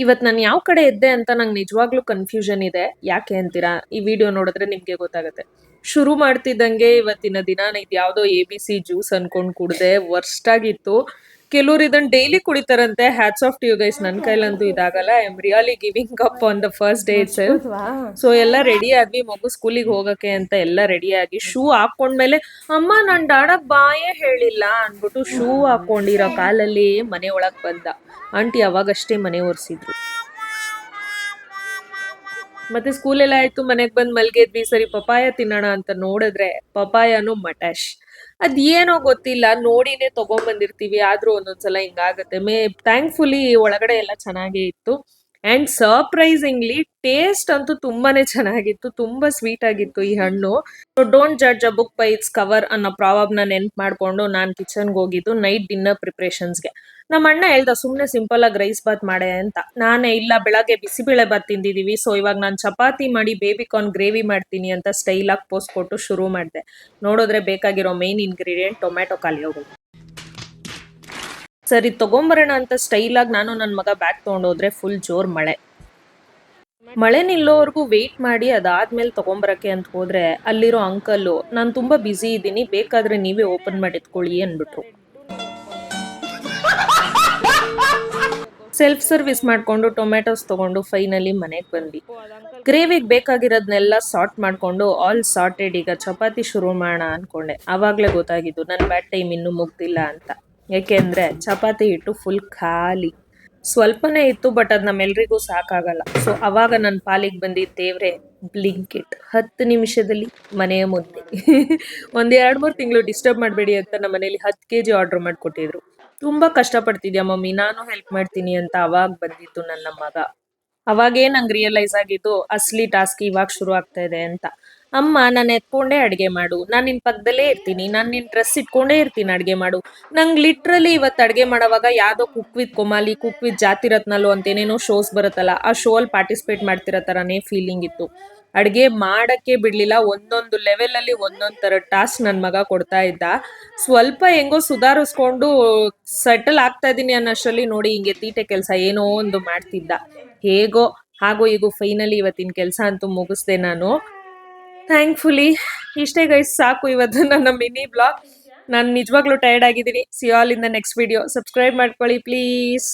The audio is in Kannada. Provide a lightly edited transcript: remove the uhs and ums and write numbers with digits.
ಇವತ್ತು ನಾನು ಯಾವ ಕಡೆ ಇದ್ದೆ ಅಂತ ನಂಗೆ ನಿಜವಾಗ್ಲೂ ಕನ್ಫ್ಯೂಷನ್ ಇದೆ. ಯಾಕೆ ಅಂತೀರಾ? ಈ ವಿಡಿಯೋ ನೋಡಿದ್ರೆ ನಿಮ್ಗೆ ಗೊತ್ತಾಗುತ್ತೆ. ಶುರು ಮಾಡ್ತಿದ್ದಂಗೆ ಇವತ್ತಿನ ದಿನ ಇದು ಯಾವುದೋ ABC ಜ್ಯೂಸ್ ಅನ್ಕೊಂಡ್ ಕುಡ್ದೆ. ವರ್ಸ್ಟ್ ಆಗಿತ್ತು. ಕೆಲವ್ರು ಇದನ್ನ ಡೈಲಿ ಕುಡಿತಾರಂತೆ. Hats off to you guys. ನನ್ನ ಕೈಲಂತೂ ಇದಾಗಲ್ಲ. I am really giving up on the first day itself. So ಎಲ್ಲ ರೆಡಿ ಆದ್ವಿ ಮಗು ಸ್ಕೂಲಿಗೆ ಹೋಗಕ್ಕೆ ಅಂತ ಎಲ್ಲ ರೆಡಿ ಆಗಿ ಶೂ ಹಾಕೊಂಡ್ಮೇಲೆ ಅಮ್ಮ ನಾನ್ ಡಾಡಕ್ ಬಾಯೇ ಹೇಳಿಲ್ಲ ಅನ್ಬಿಟ್ಟು ಶೂ ಹಾಕೊಂಡಿರೋ ಕಾಲಲ್ಲಿ ಮನೆ ಒಳಗ್ ಬಂದ. ಆಂಟಿ ಅವಾಗಷ್ಟೇ ಮನೆ ಒರೆಸಿದ್ರು. ಮತ್ತೆ ಸ್ಕೂಲೆಲ್ಲ ಆಯ್ತು, ಮನೆಗ್ ಬಂದ್ ಮಲ್ಗಿದ್ವಿ. ಸರಿ ಪಪಾಯ ತಿನ್ನೋಣ ಅಂತ ನೋಡಿದ್ರೆ ಪಪಾಯನು ಮಟಾಶ್. ಅದೇನೋ ಗೊತ್ತಿಲ್ಲ, ನೋಡಿನೇ ತಗೊಂಡ್ಬಂದಿರ್ತೀವಿ, ಆದ್ರೂ ಒಂದೊಂದ್ಸಲ ಹಿಂಗಾಗತ್ತೆ. ಥ್ಯಾಂಕ್ಫುಲಿ ಒಳಗಡೆ ಎಲ್ಲ ಚೆನ್ನಾಗೇ ಇತ್ತು. ಅಂಡ್ ಸರ್ಪ್ರೈಸಿಂಗ್ಲಿ ಟೇಸ್ಟ್ ಅಂತೂ ತುಂಬಾನೇ ಚೆನ್ನಾಗಿತ್ತು. ತುಂಬಾ ಸ್ವೀಟ್ ಆಗಿತ್ತು ಈ ಹಣ್ಣು. Don't judge a book by it's cover ಅನ್ನೋ ಪ್ರಾವರ್ಬ್ ನ ನೆನ್ಪು ಮಾಡ್ಕೊಂಡು ನಾನು ಕಿಚನ್ಗೆ ಹೋಗಿದ್ದು ನೈಟ್ ಡಿನ್ನರ್ ಪ್ರಿಪ್ರೇಷನ್ಸ್ಗೆ. ನಮ್ಮ ಅಣ್ಣ ಹೇಳ್ದ ಸುಮ್ನೆ ಸಿಂಪಲ್ ಆಗಿ ರೈಸ್ ಬಾತ್ ಮಾಡೆ ಅಂತ. ನಾನೇ ಇಲ್ಲ, ಬೆಳಗ್ಗೆ ಬಿಸಿಬೇಳೆ ಬಾತ್ ತಿಂದಿದೀವಿ, ಸೊ ಇವಾಗ ನಾನು ಚಪಾತಿ ಮಾಡಿ ಬೇಬಿಕಾರ್ನ್ ಗ್ರೇವಿ ಮಾಡ್ತೀನಿ ಅಂತ ಸ್ಟೈಲ್ ಆಗಿ ಪೋಸ್ಟ್ ಕೊಟ್ಟು ಶುರು ಮಾಡಿದೆ. ನೋಡಿದ್ರೆ ಬೇಕಾಗಿರೋ ಮೇನ್ ಇಂಗ್ರೀಡಿಯೆಂಟ್ ಟೊಮ್ಯಾಟೊ ಖಾಲಿ ಹೋಗೋದು. ಸರಿ ತಗೊಂಬರೋಣ ಅಂತ ಸ್ಟೈಲ್ ಆಗಿ ನಾನು ನನ್ನ ಮಗ ಬ್ಯಾಗ್ ತಗೊಂಡೋದ್ರೆ ಫುಲ್ ಜೋರ್ ಮಳೆ ನಿಲ್ಲೋವರೆಗೂ ವೇಟ್ ಮಾಡಿ ಅದಾದ್ಮೇಲೆ ತಗೊಂಬರಕ್ಕೆ ಅಂತ ಹೋದ್ರೆ ಅಲ್ಲಿರೋ ಅಂಕಲ್ಲು ನಾನು ತುಂಬಾ ಬ್ಯುಸಿ ಇದ್ದೀನಿ, ಬೇಕಾದ್ರೆ ನೀವೇ ಓಪನ್ ಮಾಡಿ ಎತ್ಕೊಳ್ಳಿ ಅಂದ್ಬಿಟ್ರು. ಸೆಲ್ಫ್ ಸರ್ವಿಸ್ ಮಾಡ್ಕೊಂಡು ಟೊಮ್ಯಾಟೋಸ್ ತಗೊಂಡು ಫೈನಲಿ ಮನೆಗೆ ಬಂದ್ವಿ. ಗ್ರೇವಿಗೆ ಬೇಕಾಗಿರೋದನ್ನೆಲ್ಲ ಸಾರ್ಟ್ ಮಾಡ್ಕೊಂಡು ಆಲ್ ಸಾರ್ಟೆಡ್. ಈಗ ಚಪಾತಿ ಶುರು ಮಾಡೋಣ ಅನ್ಕೊಂಡೆ. ಆವಾಗಲೇ ಗೊತ್ತಾಗಿದ್ದು ನನ್ನ ಬ್ಯಾಡ್ ಟೈಮ್ ಇನ್ನೂ ಮುಗ್ದಿಲ್ಲ ಅಂತ. ಯಾಕೆಂದ್ರೆ ಚಪಾತಿ ಹಿಟ್ಟು ಫುಲ್ ಖಾಲಿ. ಸ್ವಲ್ಪನೇ ಇತ್ತು, ಬಟ್ ಅದು ನಮ್ಮೆಲ್ರಿಗೂ ಸಾಕಾಗಲ್ಲ. ಸೊ ಅವಾಗ ನನ್ನ ಪಾಲಿಗೆ ಬಂದಿದ್ದ ದೇವ್ರೆ ಬ್ಲಿಂಕಿಟ್. 10 ನಿಮಿಷದಲ್ಲಿ ಮನೆಯ ಮುದ್ದೆ. ಒಂದ್ 2-3 ತಿಂಗಳು ಡಿಸ್ಟರ್ಬ್ ಮಾಡಬೇಡಿ ಅಂತ ನಮ್ಮ ಮನೇಲಿ 10 kg ಆರ್ಡರ್ ಮಾಡಿಕೊಟ್ಟಿದ್ರು. ತುಂಬಾ ಕಷ್ಟಪಡ್ತಿದ್ಯಾ ಮಮ್ಮಿ, ನಾನು ಹೆಲ್ಪ್ ಮಾಡ್ತೀನಿ ಅಂತ ಅವಾಗ ಬಂದಿತ್ತು ನನ್ನ ಮಗ. ಅವಾಗೇ ನಂಗೆ ರಿಯಲೈಸ್ ಆಗಿದ್ದು ಅಸ್ಲಿ ಟಾಸ್ಕ್ ಇವಾಗ ಶುರು ಆಗ್ತಾ ಇದೆ ಅಂತ. ಅಮ್ಮ ನಾನು ಎತ್ಕೊಂಡೇ ಅಡುಗೆ ಮಾಡು, ನಾನು ನಿನ್ ಪಕ್ಕದಲ್ಲೇ ಇರ್ತೀನಿ, ನಾನು ನಿನ್ ಡ್ರೆಸ್ ಇಟ್ಕೊಂಡೇ ಇರ್ತೀನಿ, ಅಡುಗೆ ಮಾಡು. ನಂಗೆ ಲಿಟ್ರಲಿ ಇವತ್ತು ಅಡುಗೆ ಮಾಡೋವಾಗ ಯಾವುದೋ cook with Komali, cook with ಜಾತಿ ರತ್ನಾಲು ಅಂತ ಏನೇನೋ ಶೋಸ್ ಬರುತ್ತಲ್ಲ, ಆ ಶೋ ಅಲ್ಲಿ ಪಾರ್ಟಿಸಿಪೇಟ್ ಮಾಡ್ತಿರೋ ಥರನೇ ಫೀಲಿಂಗ್ ಇತ್ತು. ಅಡುಗೆ ಮಾಡಕ್ಕೆ ಬಿಡ್ಲಿಲ್ಲ. ಒಂದೊಂದು ಲೆವೆಲಲ್ಲಿ ಒಂದೊಂದು ಥರ ಟಾಸ್ಕ್ ನನ್ನ ಮಗ ಕೊಡ್ತಾ ಇದ್ದ. ಸ್ವಲ್ಪ ಹೆಂಗೋ ಸುಧಾರಿಸ್ಕೊಂಡು ಸೆಟಲ್ ಆಗ್ತಾ ಇದ್ದೀನಿ ಅನ್ನೋಷ್ಟರಲ್ಲಿ ನೋಡಿ ಹಿಂಗೆ ತೀಟೆ ಕೆಲಸ ಏನೋ ಒಂದು ಮಾಡ್ತಿದ್ದ. ಹೇಗೋ ಹಾಗೋ ಹೀಗೋ ಫೈನಲಿ ಇವತ್ತಿನ ಕೆಲಸ ಅಂತೂ ಮುಗಿಸ್ದೆ ನಾನು. ಥ್ಯಾಂಕ್ಫುಲಿ ಇಷ್ಟೇ ಗೈಸ್, ಸಾಕು ಇವತ್ತು ನನ್ನ ಮಿನಿ ಬ್ಲಾಗ್. ನಾನು ನಿಜವಾಗ್ಲೂ ಟಯರ್ಡ್ ಆಗಿದ್ದೀನಿ. C all in the next video. Subscribe ಮಾಡ್ಕೊಳ್ಳಿ ಪ್ಲೀಸ್.